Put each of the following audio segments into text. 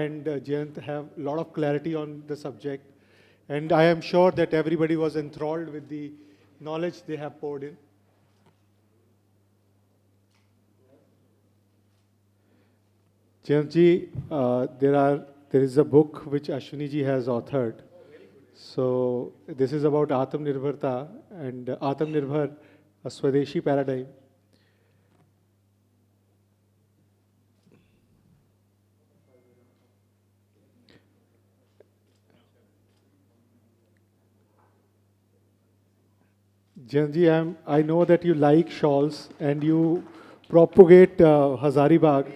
and Jayant have a lot of clarity on the subject. And I am sure that everybody was enthralled with the knowledge they have poured in. Jayant ji, there is a book which Ashwini ji has authored. So this is about Atmanirbharta and Atmanirbhar, a Swadeshi paradigm. Janji, I know that you like shawls and you propagate Hazaribagh.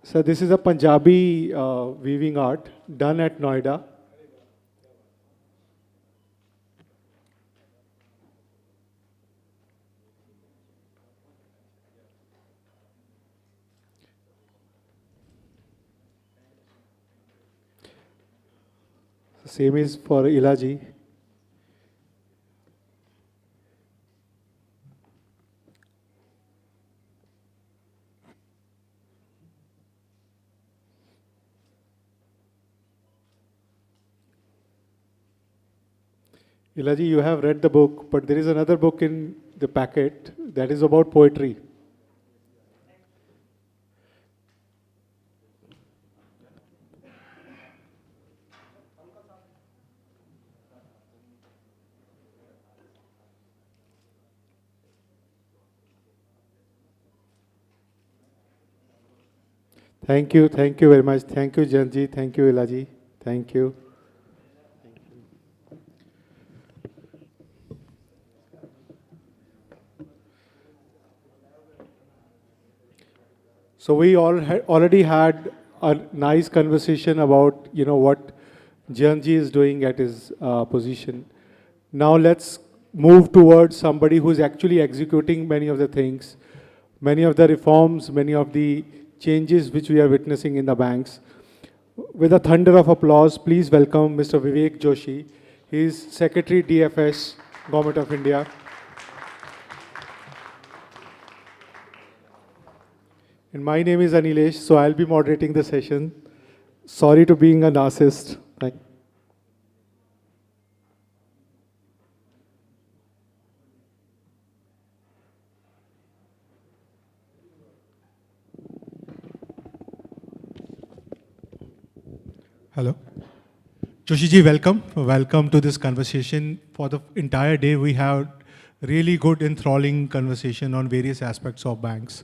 So this is a Punjabi weaving art done at Noida. Same is for Ilaji. Ilaji, you have read the book, but there is another book in the packet that is about poetry. Thank you very much. Thank you, Janji. Thank you, Ilaji. Thank you. So we already had a nice conversation about what Janji is doing at his position. Now let's move towards somebody who's actually executing many of the things, many of the reforms, many of the changes which we are witnessing in the banks. With a thunder of applause, please welcome Mr. Vivek Joshi. He is Secretary DFS, Government of India. And my name is Anilesh, so I'll be moderating the session. Sorry to being a narcissist. Hello. Joshiji, welcome. Welcome to this conversation. For the entire day, we have really good enthralling conversation on various aspects of banks.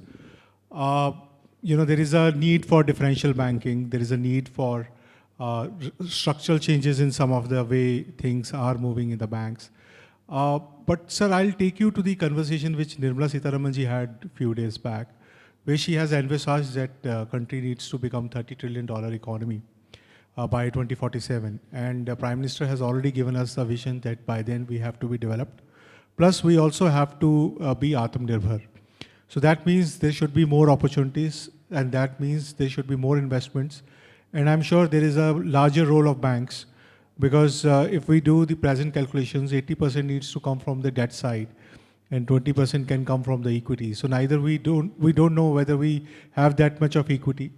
There is a need for differential banking. There is a need for structural changes in some of the way things are moving in the banks. But sir, I'll take you to the conversation which Nirmala Sitharamanji had a few days back, where she has envisaged that country needs to become $30 trillion economy by 2047. And the Prime Minister has already given us a vision that by then we have to be developed. Plus, we also have to be Atmanirbhar. So that means there should be more opportunities, and that means there should be more investments. And I'm sure there is a larger role of banks, because if we do the present calculations, 80% needs to come from the debt side, and 20% can come from the equity. So neither we don't know whether we have that much of equity.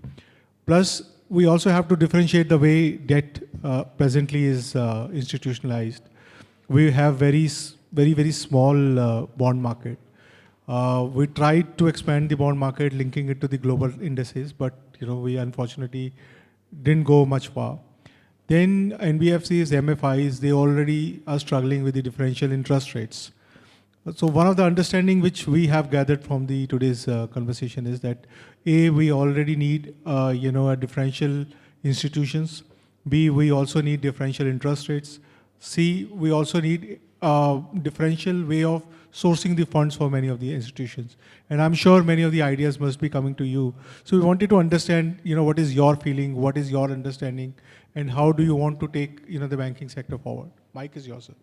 Plus, we also have to differentiate the way debt presently is institutionalized. We have very small bond market. We tried to expand the bond market, linking it to the global indices, but we unfortunately didn't go much far. Then NBFCs, MFIs, they already are struggling with the differential interest rates. So one of the understanding which we have gathered from the today's conversation is that A, we already need a differential institutions. B, we also need differential interest rates. C, we also need a differential way of sourcing the funds for many of the institutions. And I'm sure many of the ideas must be coming to you. So we wanted to understand, what is your feeling, what is your understanding, and how do you want to take, the banking sector forward? Mike is yours, sir.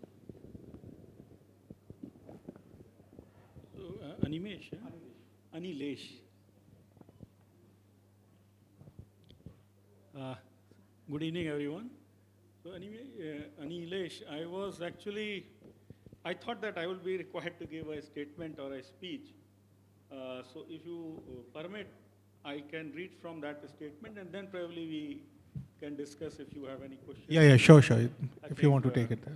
Animesh, Anilesh. Good evening, everyone. So anyway, Anilesh, I thought that I will be required to give a statement or a speech. So if you permit, I can read from that statement, and then probably we can discuss if you have any questions. Yeah, sure. I If you want to think, take it.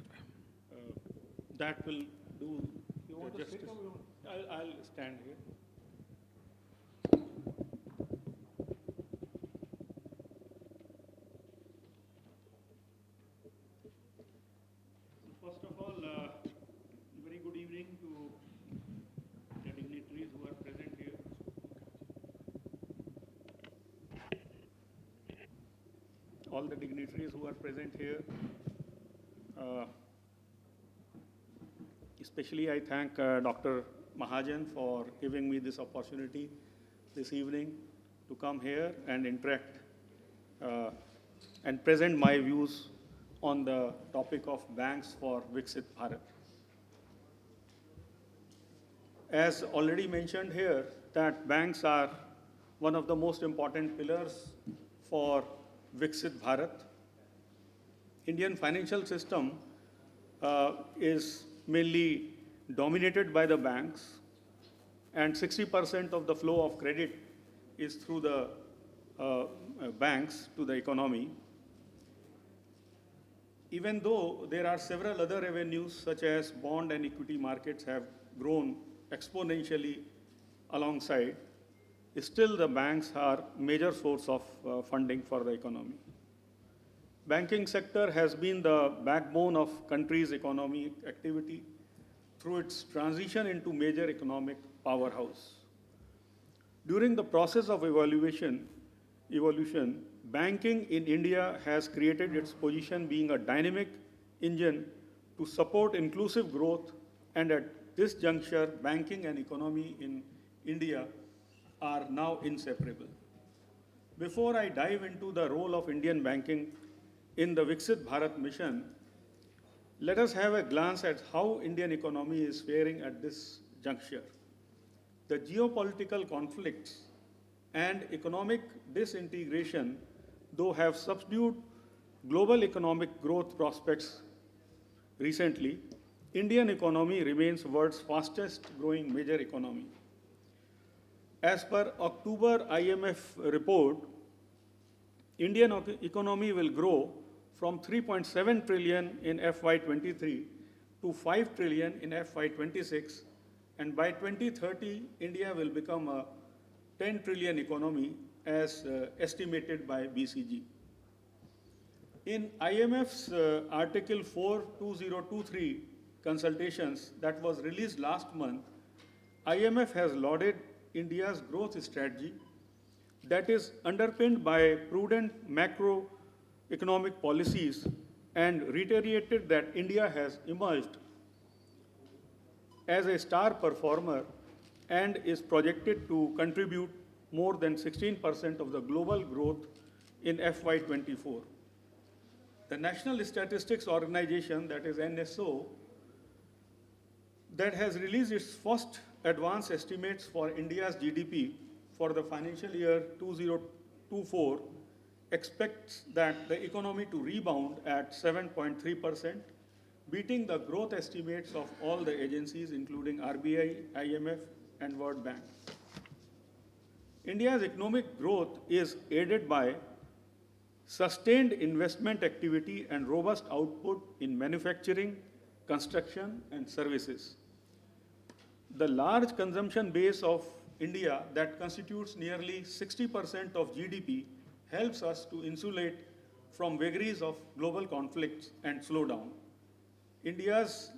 That will do the justice. I'll stand here. First of all, very good evening to the dignitaries who are present here. All the dignitaries who are present here. Uh, Especially, I thank Dr. Mahajan for giving me this opportunity this evening to come here and interact uh, and present my views on the topic of banks for Viksit Bharat. As already mentioned here, that banks are one of the most important pillars for Viksit Bharat. Indian financial system is mainly dominated by the banks, and 60% of the flow of credit is through the banks to the economy. Even though there are several other revenues, such as bond and equity markets have grown exponentially alongside, still the banks are major source of funding for the economy. Banking sector has been the backbone of country's economic activity through its transition into major economic powerhouse. During the process of evolution, banking in India has created its position being a dynamic engine to support inclusive growth, and at this juncture, banking and economy in India are now inseparable. Before I dive into the role of Indian banking in the Viksit Bharat mission, let us have a glance at how Indian economy is faring at this juncture. The geopolitical conflicts and economic disintegration, though have subdued global economic growth prospects recently, Indian economy remains world's fastest growing major economy. As per October IMF report, Indian economy will grow from 3.7 trillion in FY23 to 5 trillion in FY26, and by 2030, India will become a 10 trillion economy as estimated by BCG. In IMF's Article 4 2023 consultations that was released last month, IMF has lauded India's growth strategy that is underpinned by prudent macroeconomic policies and reiterated that India has emerged as a star performer and is projected to contribute more than 16% of the global growth in FY24. The National Statistics Organization, that is NSO, that has released its first advanced estimates for India's GDP for the financial year 2024, expects that the economy to rebound at 7.3%, beating the growth estimates of all the agencies, including RBI, IMF, and World Bank. India's economic growth is aided by sustained investment activity and robust output in manufacturing, construction, and services. The large consumption base of India, that constitutes nearly 60% of GDP, helps us to insulate from vagaries of global conflicts and slowdown. India's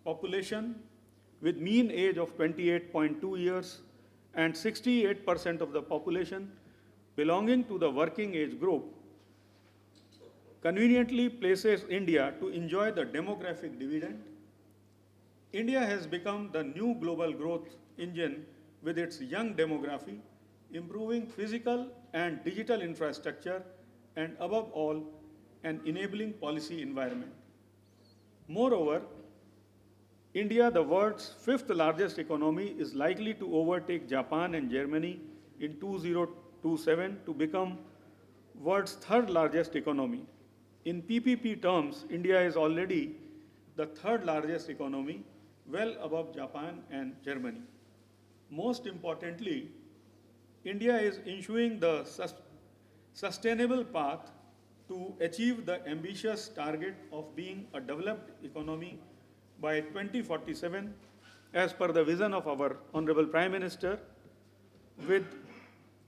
population, with mean age of 28.2 years and 68% of the population belonging to the working age group, conveniently places India to enjoy the demographic dividend. India has become the new global growth engine with its young demography, improving physical and digital infrastructure, and above all, an enabling policy environment. Moreover, India, the world's fifth largest economy, is likely to overtake Japan and Germany in 2027 to become world's third largest economy. In PPP terms, India is already the third largest economy, well above Japan and Germany. Most importantly, India is ensuring the sustainable path to achieve the ambitious target of being a developed economy by 2047, as per the vision of our Honorable Prime Minister, with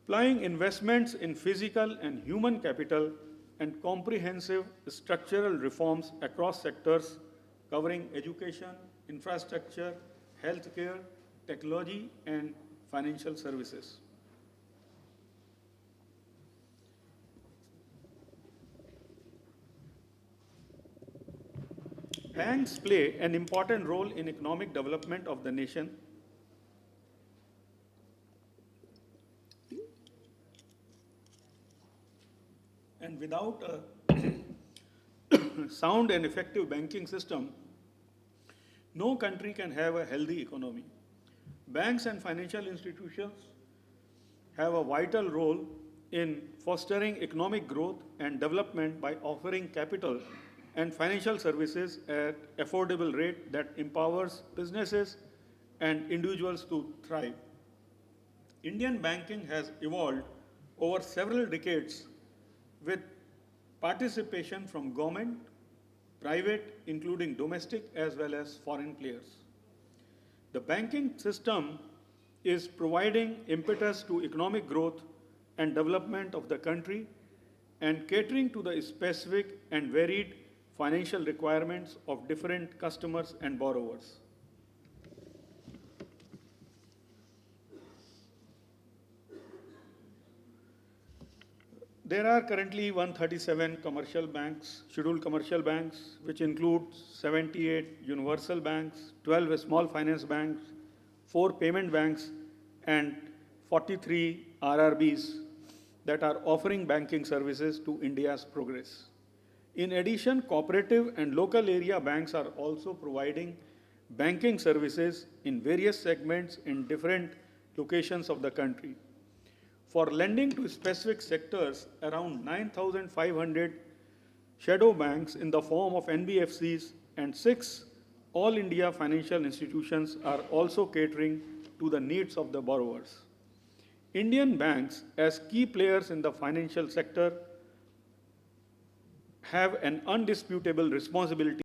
applying investments in physical and human capital and comprehensive structural reforms across sectors covering education, infrastructure, healthcare, technology, and financial services. Banks play an important role in economic development of the nation. And without a sound and effective banking system, no country can have a healthy economy. Banks and financial institutions have a vital role in fostering economic growth and development by offering capital and financial services at affordable rate that empowers businesses and individuals to thrive. Indian banking has evolved over several decades with participation from government, private, including domestic as well as foreign players. The banking system is providing impetus to economic growth and development of the country and catering to the specific and varied financial requirements of different customers and borrowers. There are currently 137 commercial banks, scheduled commercial banks, which include 78 universal banks, 12 small finance banks, 4 payment banks, and 43 RRBs that are offering banking services to India's progress. In addition, cooperative and local area banks are also providing banking services in various segments in different locations of the country. For lending to specific sectors, around 9,500 shadow banks in the form of NBFCs and 6 All India financial institutions are also catering to the needs of the borrowers. Indian banks, as key players in the financial sector, have an undisputable responsibility